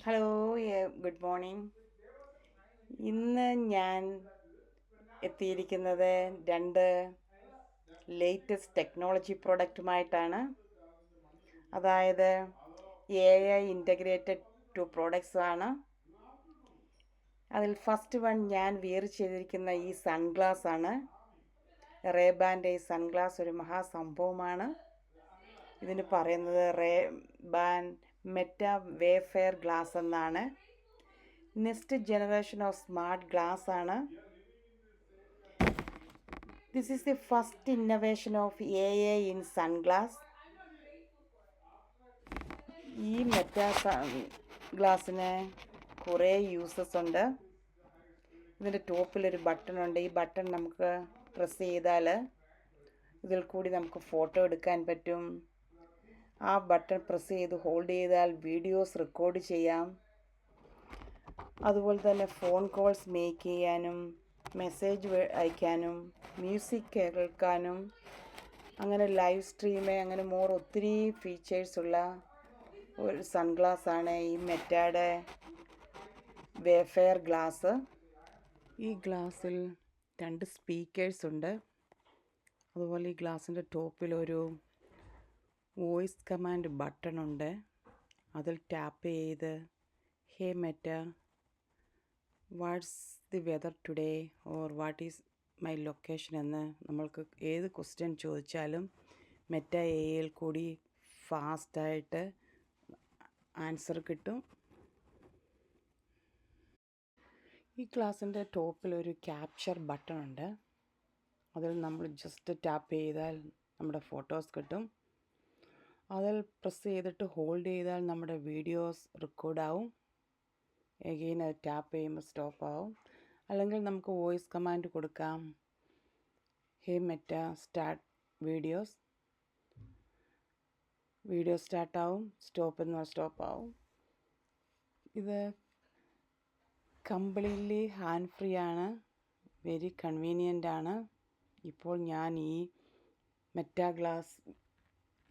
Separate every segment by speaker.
Speaker 1: Hello, good morning. ഇന്ന് ഞാൻ എത്തിയിരിക്കുന്നത് രണ്ട് ലേറ്റസ്റ്റ് ടെക്നോളജി പ്രോഡക്റ്റുമായിട്ടാണ്. അതായത് AI ഇൻ്റഗ്രേറ്റഡ് ടു പ്രോഡക്ട്സ് ആണ്. അതിൽ ഫസ്റ്റ് വൺ ഞാൻ വിയർ ചെയ്തിരിക്കുന്ന ഈ സൺഗ്ലാസ് ആണ്. റേബാൻ്റെ ഈ സൺഗ്ലാസ് ഒരു മഹാസംഭവമാണ്. ഇതിന് പറയുന്നത് റേബാൻ മെറ്റ വേഫെയർ ഗ്ലാസ് എന്നാണ്. Next generation of smart glass ആണ്. This is the first innovation of AI in sunglass. ഈ മെറ്റ ഗ്ലാസ്സിന് കുറേ യൂസസ് ഉണ്ട്. ഇതിൻ്റെ ടോപ്പിലൊരു ബട്ടൺ ഉണ്ട്. ഈ ബട്ടൺ നമുക്ക് പ്രസ് ചെയ്താൽ ഇതിൽ കൂടി നമുക്ക് ഫോട്ടോ എടുക്കാൻ പറ്റും. ആ ബട്ടൺ പ്രസ് ചെയ്ത് ഹോൾഡ് ചെയ്താൽ വീഡിയോസ് റെക്കോർഡ് ചെയ്യാം. അതുപോലെ തന്നെ ഫോൺ കോൾസ് മേക്ക് ചെയ്യാനും മെസ്സേജ് അയക്കാനും മ്യൂസിക് കേൾക്കാനും അങ്ങനെ ലൈവ് സ്ട്രീം അങ്ങനെ ഒത്തിരി ഫീച്ചേഴ്സുള്ള ഒരു സൺഗ്ലാസ് ആണ് ഈ മെറ്റയുടെ വേഫെയർ ഗ്ലാസ്. ഈ ഗ്ലാസ്സിൽ 2 സ്പീക്കേഴ്സ് ഉണ്ട്. അതുപോലെ ഈ ഗ്ലാസിൻ്റെ ടോപ്പിലൊരു വോയിസ് കമാൻഡ് ബട്ടൺ ഉണ്ട്. അതിൽ ടാപ്പ് ചെയ്ത് hey Meta, what's the weather today or what is my location എന്ന് നമ്മൾക്ക് ഏത് ക്വസ്റ്റ്യൻ ചോദിച്ചാലും മെറ്റ AIയിൽ കൂടി ഫാസ്റ്റായിട്ട് ആൻസർ കിട്ടും. ഈ ഗ്ലാസിൻ്റെ ടോപ്പിലൊരു ക്യാപ്ചർ ബട്ടൺ ഉണ്ട്. അതിൽ നമ്മൾ ജസ്റ്റ് ടാപ്പ് ചെയ്താൽ നമ്മുടെ ഫോട്ടോസ് കിട്ടും. അതിൽ പ്രസ് ചെയ്തിട്ട് ഹോൾഡ് ചെയ്താൽ നമ്മുടെ വീഡിയോസ് റെക്കോർഡാവും. എഗെയിൻ അത് ടാപ്പ് ചെയ്യുമ്പോൾ സ്റ്റോപ്പ് ആവും. അല്ലെങ്കിൽ നമുക്ക് വോയിസ് കമാൻഡ് കൊടുക്കാം. Hey Meta start videos. Video സ്റ്റാർട്ടാവും. സ്റ്റോപ്പ് എന്ന് സ്റ്റോപ്പ് ആവും. ഇത് കംപ്ലീറ്റ്ലി ഹാൻഡ് ഫ്രീ ആണ്. വെരി കൺവീനിയൻ്റ് ആണ്. ഇപ്പോൾ ഞാൻ ഈ മെറ്റ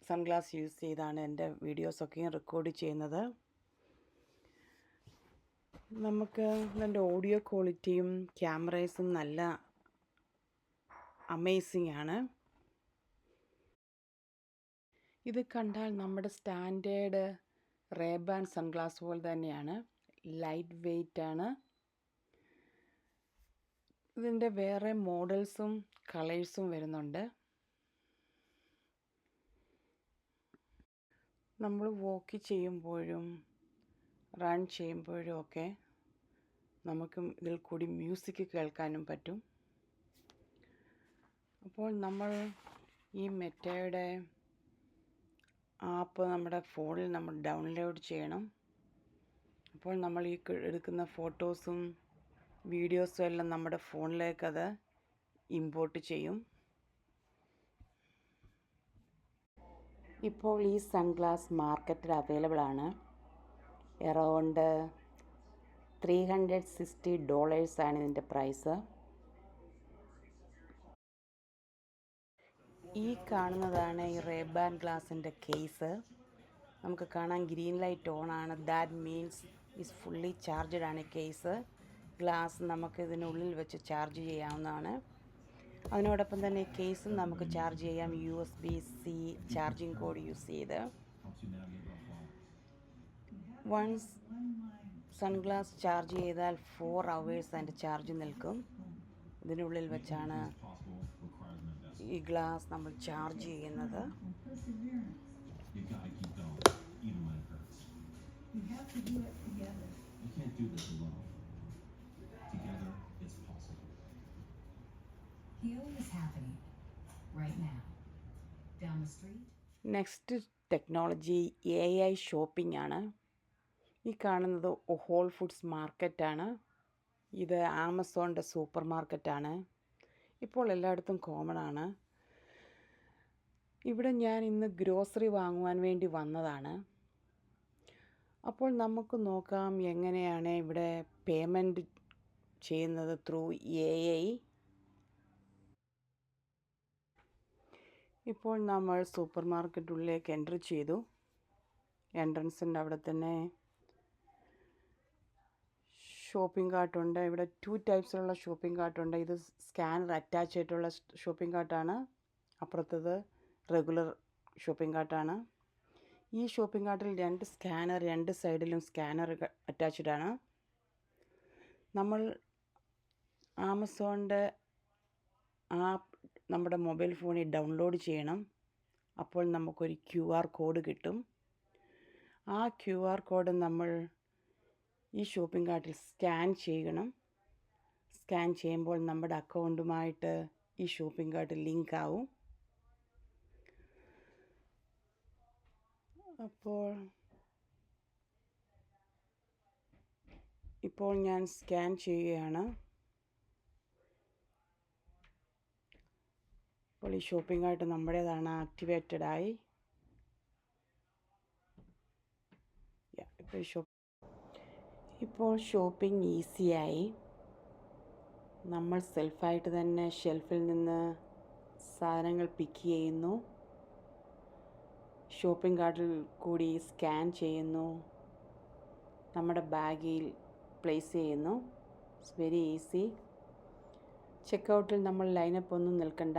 Speaker 1: സൺഗ്ലാസ് യൂസ് ചെയ്താണ് എൻ്റെ വീഡിയോസൊക്കെയും റെക്കോർഡ് ചെയ്യുന്നത്. നമുക്ക് ഇതിൻ്റെ ഓഡിയോ ക്വാളിറ്റിയും ക്യാമറേസും നല്ല അമേസിങ് ആണ്. ഇത് കണ്ടാൽ നമ്മുടെ സ്റ്റാൻഡേർഡ് റേബാൻ സൺഗ്ലാസ് പോലെ തന്നെയാണ്. ലൈറ്റ് വെയ്റ്റ് ആണ്. ഇതിൻ്റെ വേറെ മോഡൽസും കളേഴ്സും വരുന്നുണ്ട്. നമ്മൾ വോക്ക് ചെയ്യുമ്പോഴും റൺ ചെയ്യുമ്പോഴും ഒക്കെ നമുക്ക് ഇതിൽ കൂടി മ്യൂസിക് കേൾക്കാനും പറ്റും. അപ്പോൾ നമ്മൾ ഈ മെറ്റയുടെ ആപ്പ് നമ്മുടെ ഫോണിൽ നമ്മൾ ഡൗൺലോഡ് ചെയ്യണം. അപ്പോൾ നമ്മൾ ഈ എടുക്കുന്ന ഫോട്ടോസും വീഡിയോസും എല്ലാം നമ്മുടെ ഫോണിലേക്ക് അത് ഇമ്പോർട്ട് ചെയ്യും. ഇപ്പോൾ ഈ സൺഗ്ലാസ് മാർക്കറ്റിൽ അവൈലബിൾ ആണ്. അറൗണ്ട് $360 ആണ് ഇതിൻ്റെ പ്രൈസ്. ഈ കാണുന്നതാണ് ഈ റേബാൻ ഗ്ലാസിൻ്റെ കേസ്. നമുക്ക് കാണാൻ ഗ്രീൻ ലൈറ്റ് ഓൺ ആണ്. That means is fully charged ആണ് കേസ്. ഗ്ലാസ് നമുക്ക് ഇതിനുള്ളിൽ വെച്ച് ചാർജ് ചെയ്യാവുന്നതാണ്. അതിനോടൊപ്പം തന്നെ കേസും നമുക്ക് ചാർജ് ചെയ്യാം. USB-C ചാർജിങ് കോഡ് യൂസ് ചെയ്ത്. വൺസ് സൺഗ്ലാസ് ചാർജ് ചെയ്താൽ 4 hours അതിൻ്റെ ചാർജ് നിൽക്കും. ഇതിനുള്ളിൽ വെച്ചാണ് ഈ ഗ്ലാസ് നമ്മൾ ചാർജ് ചെയ്യുന്നത്. നെക്സ്റ്റ് ടെക്നോളജി AI ഷോപ്പിംഗ് ആണ്. ഈ കാണുന്നത് ഹോൾ ഫുഡ്സ് മാർക്കറ്റാണ്. ഇത് ആമസോണിൻ്റെ സൂപ്പർ മാർക്കറ്റാണ്. ഇപ്പോൾ എല്ലായിടത്തും കോമൺ ആണ്. ഇവിടെ ഞാൻ ഇന്ന് ഗ്രോസറി വാങ്ങുവാൻ വേണ്ടി വന്നതാണ്. അപ്പോൾ നമുക്ക് നോക്കാം എങ്ങനെയാണ് ഇവിടെ പേയ്മെൻറ്റ് ചെയ്യുന്നത് ത്രൂ AI. ഇപ്പോൾ നമ്മൾ സൂപ്പർ മാർക്കറ്റുള്ളിലേക്ക് എൻ്റർ ചെയ്തു. എൻട്രൻസിൻ്റെ അവിടെ തന്നെ ഷോപ്പിംഗ് കാർട്ടുണ്ട്. ഇവിടെ 2 ടൈപ്സിലുള്ള ഷോപ്പിംഗ് കാർട്ടുണ്ട്. ഇത് സ്കാനർ അറ്റാച്ച് ചെയ്തിട്ടുള്ള ഷോപ്പിംഗ് കാർട്ടാണ്. അപ്പുറത്തത് റെഗുലർ ഷോപ്പിംഗ് കാർട്ടാണ്. ഈ ഷോപ്പിംഗ് കാർട്ടിൽ 2 സ്കാനർ, 2 സൈഡിലും സ്കാനർ അറ്റാച്ച്ഡ് ആണ്. നമ്മൾ ആമസോണിൻ്റെ ആപ്പ് നമ്മുടെ മൊബൈൽ ഫോണിൽ ഡൗൺലോഡ് ചെയ്യണം. അപ്പോൾ നമുക്കൊരു QR കോഡ് കിട്ടും. ആ QR കോഡ് നമ്മൾ ഈ ഷോപ്പിംഗ് കാർട്ടിൽ സ്കാൻ ചെയ്യണം. സ്കാൻ ചെയ്യുമ്പോൾ നമ്മുടെ അക്കൗണ്ടുമായിട്ട് ഈ ഷോപ്പിംഗ് കാർട്ട് ലിങ്ക് ആവും. ഇപ്പോൾ ഞാൻ സ്കാൻ ചെയ്യുകയാണ്. അപ്പോൾ ഈ ഷോപ്പിംഗ് കാർട്ട് നമ്മുടേതാണ്, ആക്ടിവേറ്റഡായി. ഇപ്പോൾ ഷോപ്പിംഗ് ഈസിയായി. നമ്മൾ സെൽഫായിട്ട് തന്നെ ഷെൽഫിൽ നിന്ന് സാധനങ്ങൾ പിക്ക് ചെയ്യുന്നു, ഷോപ്പിംഗ് കാർട്ടിൽ കൂടി സ്കാൻ ചെയ്യുന്നു, നമ്മുടെ ബാഗിൽ പ്ലേസ് ചെയ്യുന്നു. It's very easy. ചെക്കൗട്ടിൽ നമ്മൾ ലൈനപ്പ് ഒന്നും നിൽക്കണ്ട.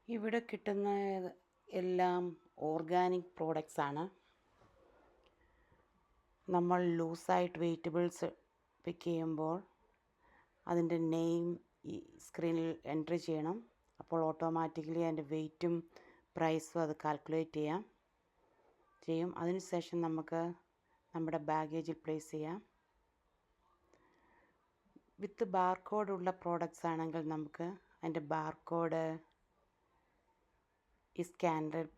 Speaker 1: ഇവിടെ കിട്ടുന്ന എല്ലാം ഓർഗാനിക് പ്രോഡക്റ്റ്സ് ആണ്. നമ്മൾ ലൂസായിട്ട് വെജിറ്റബിൾസ് പിക്ക് ചെയ്യുമ്പോൾ അതിൻ്റെ നെയിം ഈ സ്ക്രീനിൽ എൻട്രി ചെയ്യണം. അപ്പോൾ ഓട്ടോമാറ്റിക്കലി അതിൻ്റെ വെയ്റ്റും പ്രൈസും അത് കാൽക്കുലേറ്റ് ചെയ്യും. അതിനുശേഷം നമുക്ക് നമ്മുടെ ബാഗേജിൽ പ്ലേസ് ചെയ്യാം. വിത്ത് ബാർകോഡ് ഉള്ള പ്രോഡക്റ്റ്സ് ആണെങ്കിൽ നമുക്ക് അതിൻ്റെ ബാർകോഡ് ഈ സ്കാനറിൽ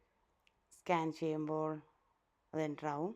Speaker 1: സ്കാൻ ചെയ്യുമ്പോൾ അത് എൻ്റർ ആവും.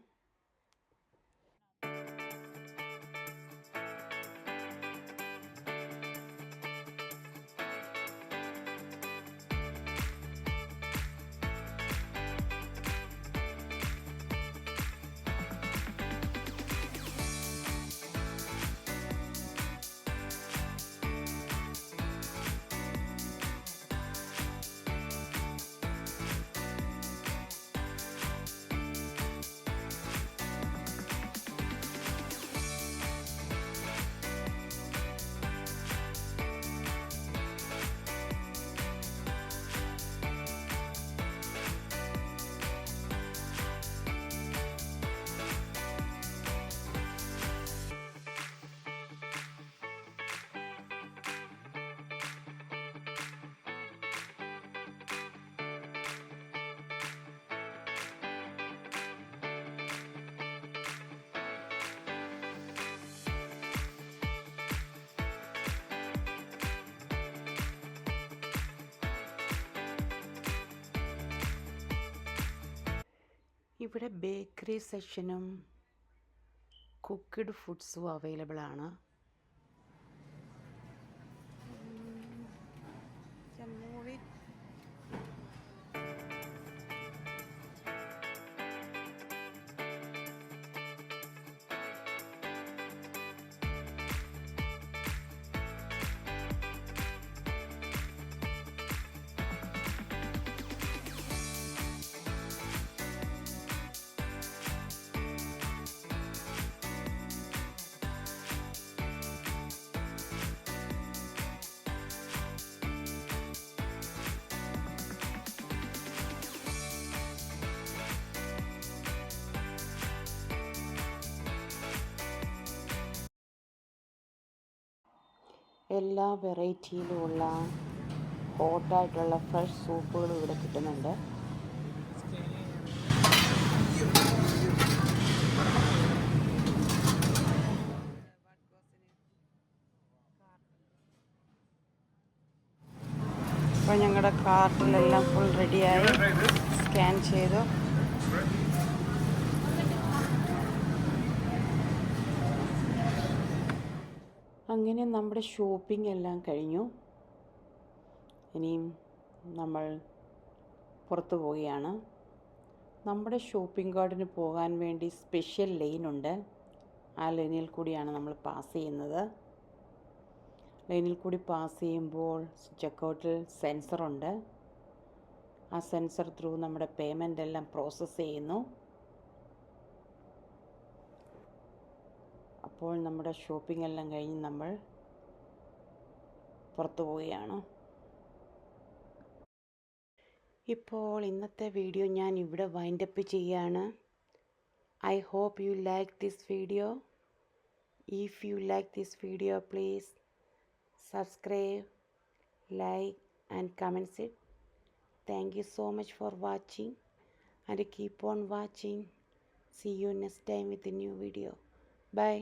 Speaker 1: ഇവിടെ ബേക്കറി സെക്ഷനും കുക്ക്ഡ് ഫുഡ്സും അവൈലബിൾ ആണ്. എല്ലാ വെറൈറ്റിയിലുമുള്ള ഹോട്ടായിട്ടുള്ള ഫ്രഷ് സൂപ്പുകളും ഇവിടെ കിട്ടുന്നുണ്ട്. അപ്പോൾ ഞങ്ങളുടെ കാർട്ടിലെല്ലാം ഫുൾ റെഡിയായി, സ്കാൻ ചെയ്തു. അങ്ങനെ നമ്മുടെ ഷോപ്പിംഗ് എല്ലാം കഴിഞ്ഞു. ഇനിയും നമ്മൾ പുറത്തു പോവുകയാണ്. നമ്മുടെ ഷോപ്പിംഗ് കാർട്ടിന് പോകാൻ വേണ്ടി സ്പെഷ്യൽ ലൈനുണ്ട്. ആ ലൈനിൽ കൂടിയാണ് നമ്മൾ പാസ് ചെയ്യുന്നത്. ലൈനിൽ കൂടി പാസ് ചെയ്യുമ്പോൾ ചെക്കൗട്ടിൽ സെൻസറുണ്ട്. ആ സെൻസർ ത്രൂ നമ്മുടെ പേയ്മെൻ്റ് എല്ലാം പ്രോസസ്സ് ചെയ്യുന്നു. അപ്പോൾ നമ്മുടെ ഷോപ്പിംഗ് എല്ലാം കഴിഞ്ഞ് നമ്മൾ പുറത്തു പോവുകയാണ്. ഇപ്പോൾ ഇന്നത്തെ വീഡിയോ ഞാൻ ഇവിടെ വൈൻഡപ്പ് ചെയ്യാണ്. I hope you like this video. If you like this video, please subscribe, like and comment it. Thank you so much for watching and keep on watching. See you next time with a new video. Bye.